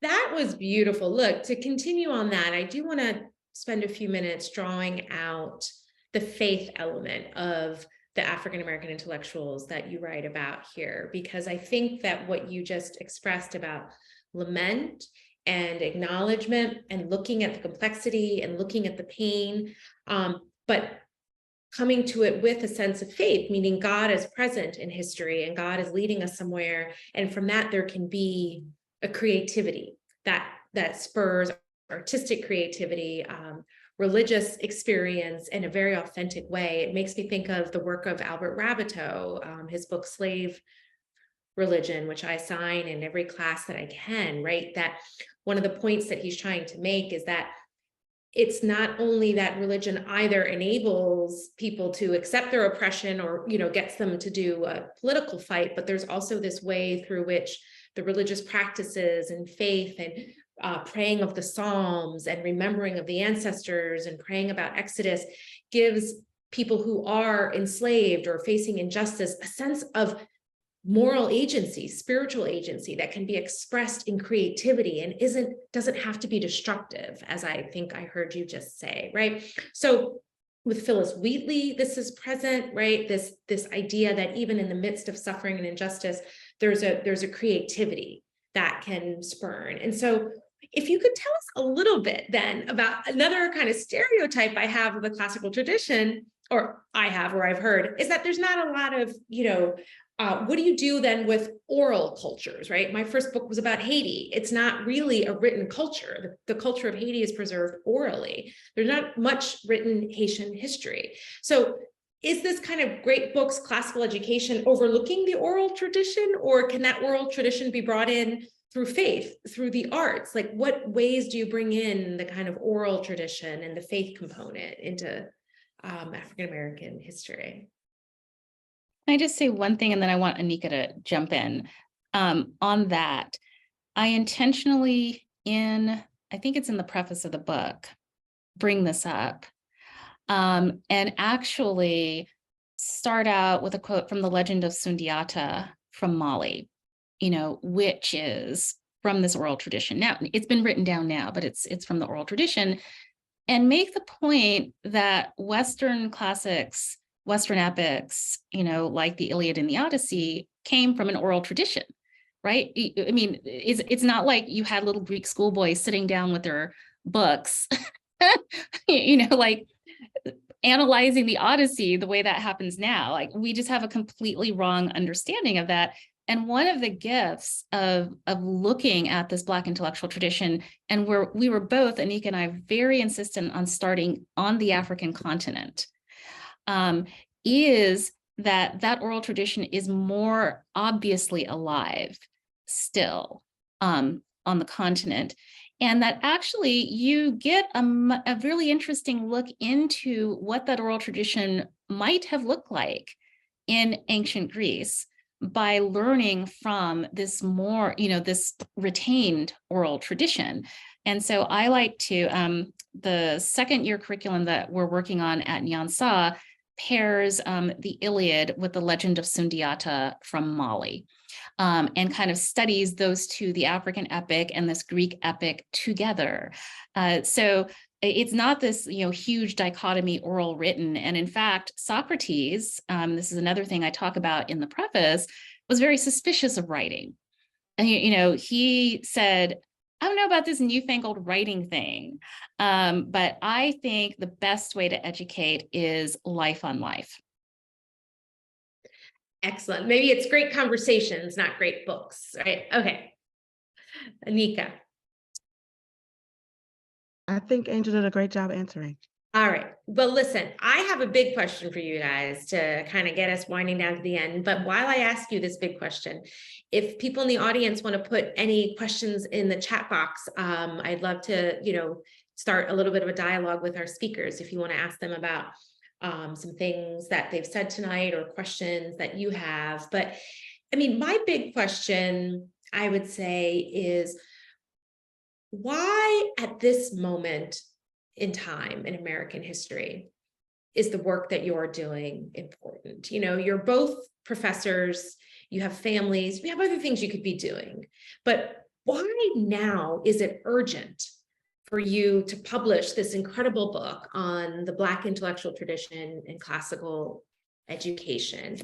That was beautiful. Look, to continue on that, I do want to spend a few minutes drawing out the faith element of the African-American intellectuals that you write about here, because I think that what you just expressed about lament and acknowledgement and looking at the complexity and looking at the pain, but coming to it with a sense of faith, meaning God is present in history and God is leading us somewhere. And from that, there can be a creativity that spurs artistic creativity, religious experience in a very authentic way. It makes me think of the work of Albert Rabbitoe, his book, Slave Religion, which I assign in every class that I can, right? That one of the points that he's trying to make is that it's not only that religion either enables people to accept their oppression or, gets them to do a political fight, but there's also this way through which the religious practices and faith and praying of the Psalms and remembering of the ancestors and praying about Exodus gives people who are enslaved or facing injustice a sense of moral agency, spiritual agency that can be expressed in creativity and doesn't have to be destructive, as I think I heard you just say, right? So with Phyllis Wheatley, this is present, right? This idea that even in the midst of suffering and injustice, there's a creativity that can spurn. And so if you could tell us a little bit then about another kind of stereotype I have of the classical tradition, or I have, or I've heard, is that there's not a lot of, What do you do then with oral cultures, right? My first book was about Haiti. It's not really a written culture. The culture of Haiti is preserved orally. There's not much written Haitian history. So is this kind of great books, classical education, overlooking the oral tradition, or can that oral tradition be brought in through faith, through the arts? Like, what ways do you bring in the kind of oral tradition and the faith component into African-American history? Can I just say one thing, and then I want Anika to jump in on that. I intentionally, I think it's in the preface of the book, bring this up, and actually start out with a quote from the legend of Sundiata from Mali, which is from this oral tradition. Now, it's been written down now, but it's from the oral tradition, and make the point that Western classics, Western epics, like the Iliad and the Odyssey, came from an oral tradition, right? I mean, it's not like you had little Greek schoolboys sitting down with their books, like analyzing the Odyssey the way that happens now. Like, we just have a completely wrong understanding of that. And one of the gifts of looking at this Black intellectual tradition, and we were both, Anika and I, very insistent on starting on the African continent, is that oral tradition is more obviously alive still on the continent. And that actually you get a really interesting look into what that oral tradition might have looked like in ancient Greece by learning from this more, this retained oral tradition. And so I like to, the second year curriculum that we're working on at Nyanza pairs the Iliad with the legend of Sundiata from Mali. And kind of studies those two, the African epic and this Greek epic, together. So it's not this, huge dichotomy, oral written. And in fact, Socrates, this is another thing I talk about in the preface, was very suspicious of writing. And, he said, I don't know about this newfangled writing thing, but I think the best way to educate is life on life. Excellent. Maybe it's great conversations, not great books, right? Okay. Anika. I think Angel did a great job answering. All right. Well, listen, I have a big question for you guys to kind of get us winding down to the end. But while I ask you this big question, if people in the audience want to put any questions in the chat box, I'd love to, start a little bit of a dialogue with our speakers if you want to ask them about some things that they've said tonight or questions that you have. But I mean, my big question, I would say, is why at this moment in time in American history is the work that you're doing important? You're both professors, you have families, we have other things you could be doing, but why now is it urgent for you to publish this incredible book on the Black intellectual tradition and classical education?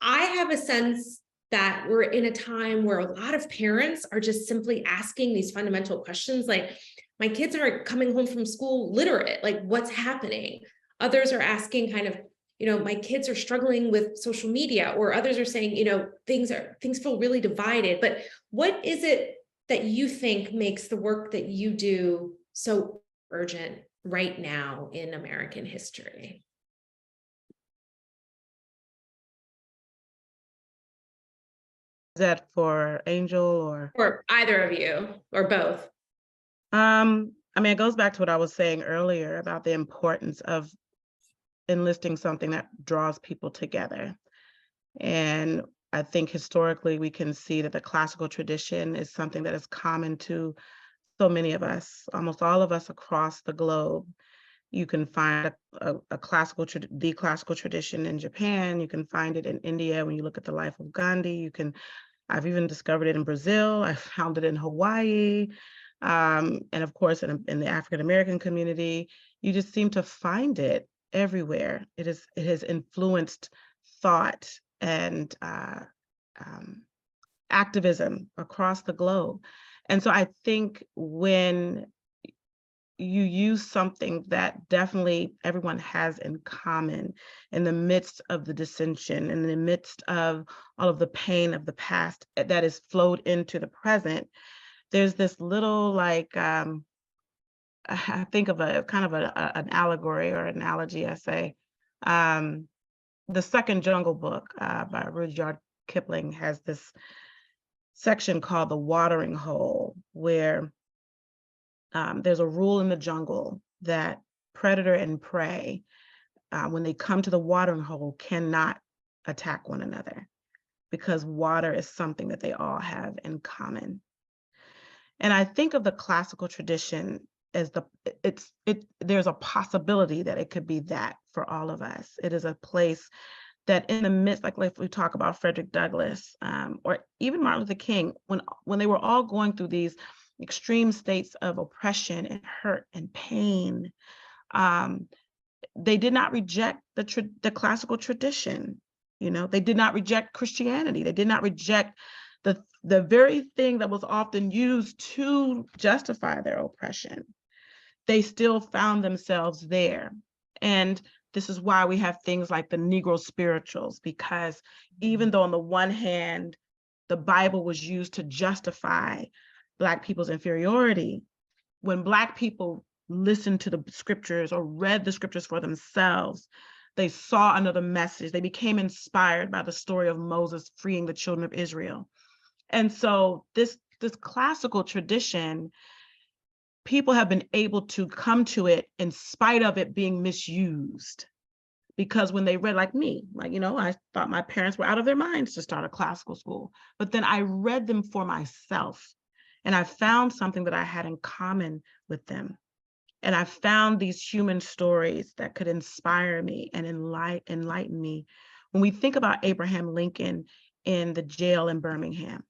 I have a sense that we're in a time where a lot of parents are just simply asking these fundamental questions, like, my kids are coming home from school literate, like, what's happening? Others are asking kind of, my kids are struggling with social media, or others are saying, things feel really divided. But what is it that you think makes the work that you do so urgent right now in American history? Is that for Angel or either of you, or both? It goes back to what I was saying earlier about the importance of enlisting something that draws people together. And I think historically we can see that the classical tradition is something that is common to so many of us, almost all of us across the globe. You can find the classical tradition in Japan. You can find it in India when you look at the life of Gandhi. I've even discovered it in Brazil. I found it in Hawaii. And of course, in the African-American community, you just seem to find it everywhere. It has influenced thought and activism across the globe. And so I think when you use something that definitely everyone has in common in the midst of the dissension, in the midst of all of the pain of the past that is flowed into the present. There's this little, like, I think of a kind of an allegory or analogy, I say. The second Jungle Book by Rudyard Kipling has this section called The Watering Hole, where there's a rule in the jungle that predator and prey, when they come to the watering hole, cannot attack one another, because water is something that they all have in common. And I think of the classical tradition as there's a possibility that it could be that for all of us. It is a place that in the midst, like we talk about Frederick Douglass, or even Martin Luther King, when they were all going through these extreme states of oppression and hurt and pain, they did not reject the classical tradition. They did not reject Christianity. They did not reject the very thing that was often used to justify their oppression. They still found themselves there. And this is why we have things like the Negro spirituals, because even though on the one hand, the Bible was used to justify Black people's inferiority, when Black people listened to the scriptures or read the scriptures for themselves, they saw another message. They became inspired by the story of Moses freeing the children of Israel. And so this classical tradition, people have been able to come to it in spite of it being misused. Because when they read, like me, I thought my parents were out of their minds to start a classical school. But then I read them for myself, and I found something that I had in common with them. And I found these human stories that could inspire me and enlighten me. When we think about Abraham Lincoln in the jail in Birmingham,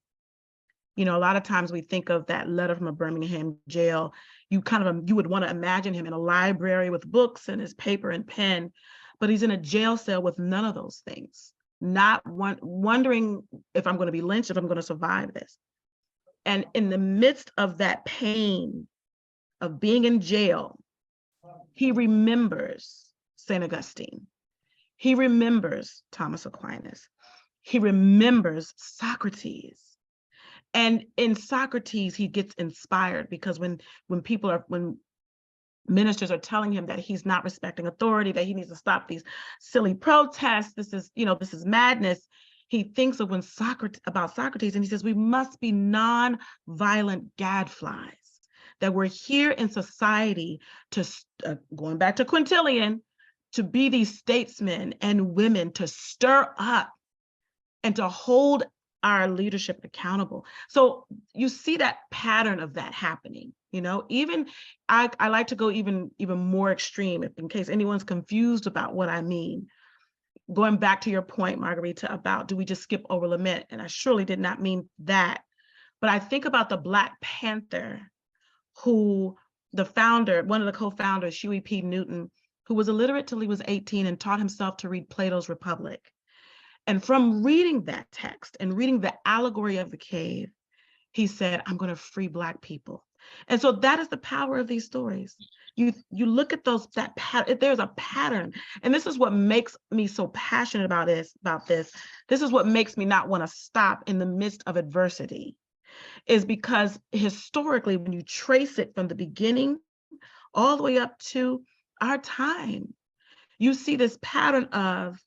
a lot of times we think of that letter from a Birmingham jail. You would want to imagine him in a library with books and his paper and pen, but he's in a jail cell with none of those things, not wondering if I'm going to be lynched, if I'm going to survive this. And in the midst of that pain of being in jail, he remembers St. Augustine. He remembers Thomas Aquinas. He remembers Socrates. And in Socrates, he gets inspired, because when ministers are telling him that he's not respecting authority, that he needs to stop these silly protests, this is madness, he thinks of about Socrates, and he says, we must be non-violent gadflies, that we're here in society to, going back to Quintilian, to be these statesmen and women, to stir up and to hold our leadership accountable. So you see that pattern of that happening. Even I like to go even more extreme, in case anyone's confused about what I mean. Going back to your point, Margarita, about do we just skip over lament? And I surely did not mean that. But I think about the Black Panther, who the founder, one of the co-founders, Huey P. Newton, who was illiterate till he was 18 and taught himself to read Plato's Republic. And from reading that text and reading the allegory of the cave, he said, I'm going to free Black people. And so that is the power of these stories. You look at there's a pattern. And this is what makes me so passionate about this. This is what makes me not want to stop in the midst of adversity, is because historically, when you trace it from the beginning all the way up to our time, you see this pattern of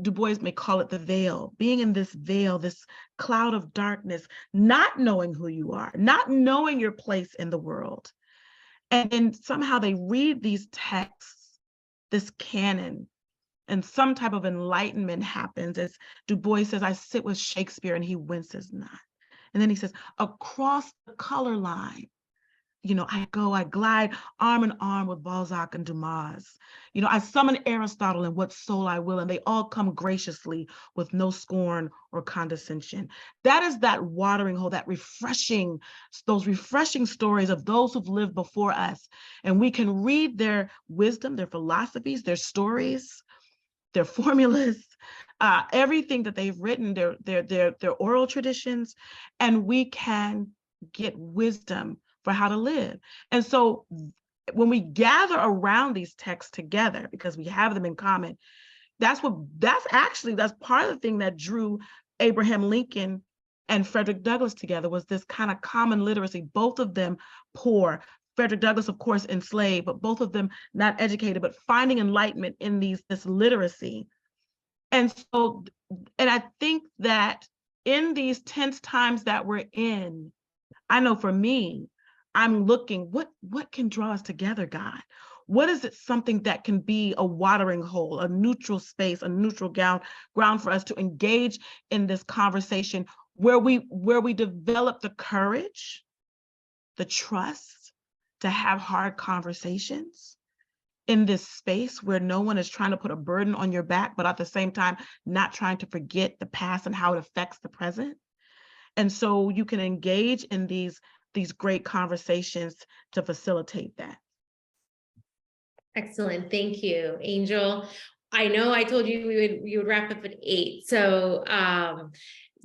Du Bois may call it the veil, being in this veil, this cloud of darkness, not knowing who you are, not knowing your place in the world. And then somehow they read these texts, this canon, and some type of enlightenment happens. As Du Bois says, I sit with Shakespeare and he winces not. And then he says, across the color line, I glide arm in arm with Balzac and Dumas. I summon Aristotle and what soul I will, and they all come graciously with no scorn or condescension. That is that watering hole, those refreshing stories of those who've lived before us. And we can read their wisdom, their philosophies, their stories, their formulas, everything that they've written, their oral traditions, and we can get wisdom for how to live. And so when we gather around these texts together, because we have them in common, that's part of the thing that drew Abraham Lincoln and Frederick Douglass together, was this kind of common literacy. Both of them poor. Frederick Douglass, of course, enslaved, but both of them not educated, but finding enlightenment in this literacy. And I think that in these tense times that we're in, I know for me, I'm looking, what can draw us together, God? What is it, something that can be a watering hole, a neutral space, a neutral ground for us to engage in this conversation where we develop the courage, the trust to have hard conversations in this space where no one is trying to put a burden on your back, but at the same time, not trying to forget the past and how it affects the present. And so you can engage in these great conversations to facilitate that. Excellent. Thank you, Angel. I know I told you you would wrap up at 8. So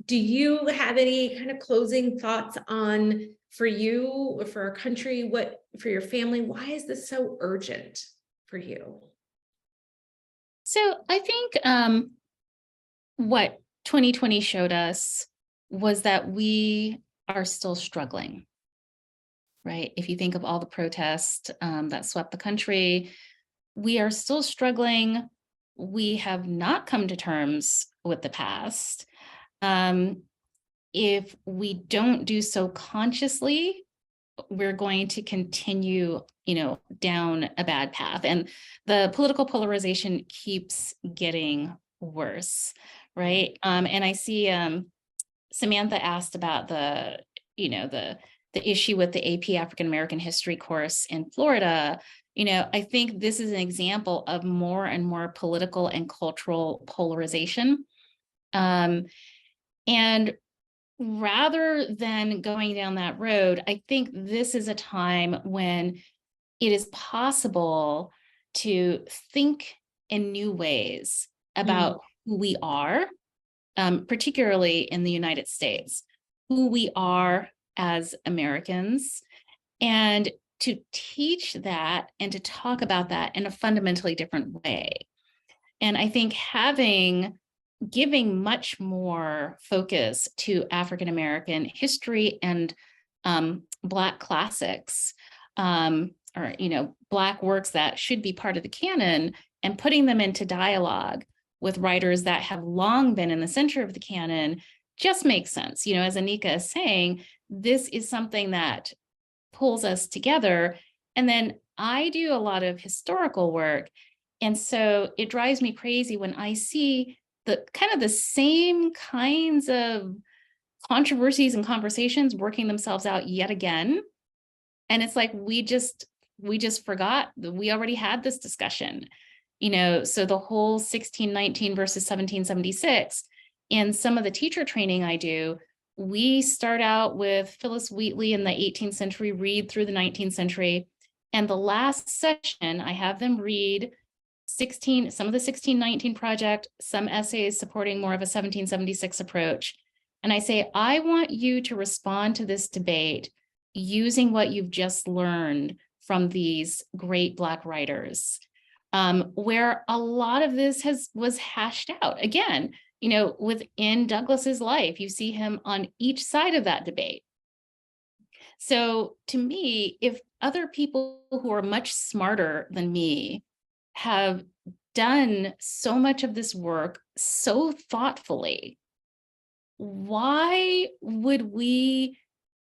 do you have any kind of closing thoughts on, for you or for our country, for your family, why is this so urgent for you? So I think what 2020 showed us was that we are still struggling, right? If you think of all the protests that swept the country, we are still struggling. We have not come to terms with the past. If we don't do so consciously, we're going to continue, down a bad path. And the political polarization keeps getting worse, right? And I see Samantha asked about the issue with the AP African American history course in Florida. I think this is an example of more and more political and cultural polarization. And rather than going down that road, I think this is a time when it is possible to think in new ways about who we are, particularly in the United States, who we are as Americans, and to teach that and to talk about that in a fundamentally different way. And I think giving much more focus to African American history and Black classics, or Black works that should be part of the canon, and putting them into dialogue with writers that have long been in the center of the canon just makes sense. As Anika is saying, this is something that pulls us together. And then I do a lot of historical work, and so it drives me crazy when I see the same kinds of controversies and conversations working themselves out yet again. And it's like, we just forgot that we already had this discussion, so the whole 1619 versus 1776, in some of the teacher training I do, we start out with Phyllis Wheatley in the 18th century, read through the 19th century. And the last session, I have them read some of the 1619 project, some essays supporting more of a 1776 approach. And I say, I want you to respond to this debate using what you've just learned from these great Black writers, where a lot of this was hashed out. Again, within Douglass's life, you see him on each side of that debate. So to me, if other people who are much smarter than me have done so much of this work so thoughtfully, why would we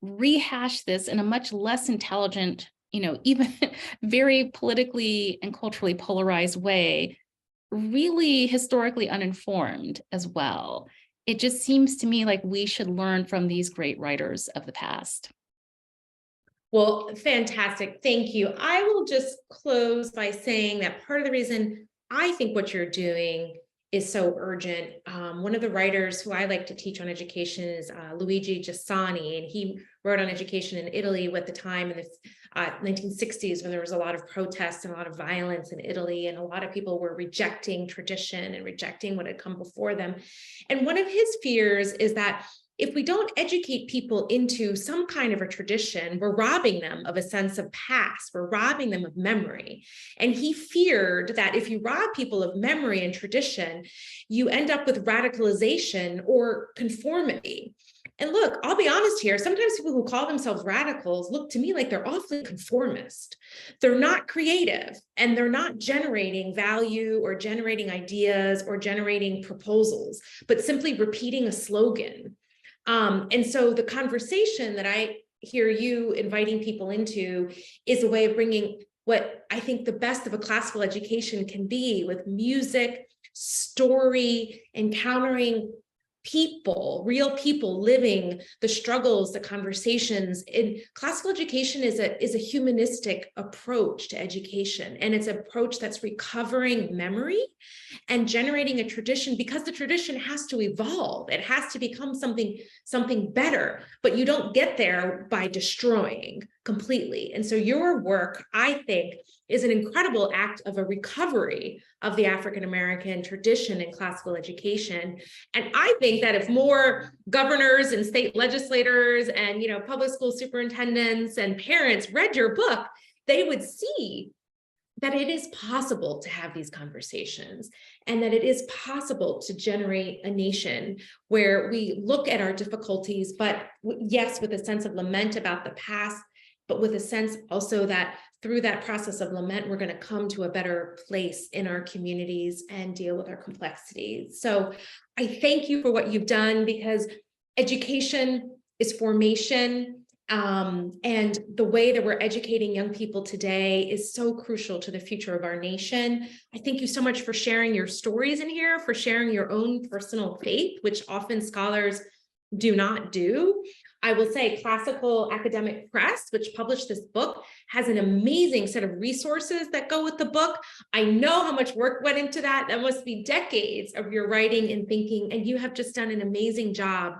rehash this in a much less intelligent, even very politically and culturally polarized way, really historically uninformed as well? It just seems to me like we should learn from these great writers of the past. Well, fantastic. Thank you. I will just close by saying that part of the reason I think what you're doing is so urgent. One of the writers who I like to teach on education is Luigi Giussani, and he wrote on education in Italy at the time in the 1960s, when there was a lot of protests and a lot of violence in Italy, and a lot of people were rejecting tradition and rejecting what had come before them. And one of his fears is that if we don't educate people into some kind of a tradition, we're robbing them of a sense of past, we're robbing them of memory. And he feared that if you rob people of memory and tradition, you end up with radicalization or conformity. And look, I'll be honest here, sometimes people who call themselves radicals look to me like they're awfully conformist. They're not creative, and they're not generating value or generating ideas or generating proposals, but simply repeating a slogan. And so the conversation that I hear you inviting people into is a way of bringing what I think the best of a classical education can be, with music, story, encountering people, real people living the struggles, the conversations. In classical education is a humanistic approach to education, and it's an approach that's recovering memory and generating a tradition, because the tradition has to evolve. It has to become something better, but you don't get there by destroying completely. And so your work, I think, is an incredible act of a recovery of the African-American tradition in classical education. And I think that if more governors and state legislators and, public school superintendents and parents read your book, they would see that it is possible to have these conversations, and that it is possible to generate a nation where we look at our difficulties, but yes, with a sense of lament about the past, but with a sense also that through that process of lament, we're going to come to a better place in our communities and deal with our complexities. So I thank you for what you've done, because education is formation. And the way that we're educating young people today is so crucial to the future of our nation. I thank you so much for sharing your stories in here, for sharing your own personal faith, which often scholars do not do. I will say Classical Academic Press, which published this book, has an amazing set of resources that go with the book. I know how much work went into that. That must be decades of your writing and thinking, and you have just done an amazing job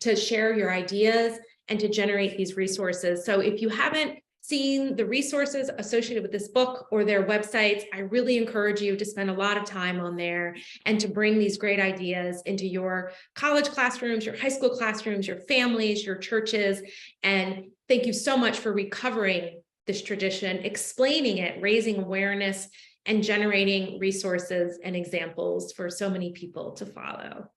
to share your ideas and to generate these resources. So if you haven't seen the resources associated with this book or their websites, I really encourage you to spend a lot of time on there and to bring these great ideas into your college classrooms, your high school classrooms, your families, your churches. And thank you so much for recovering this tradition, explaining it, raising awareness, and generating resources and examples for so many people to follow.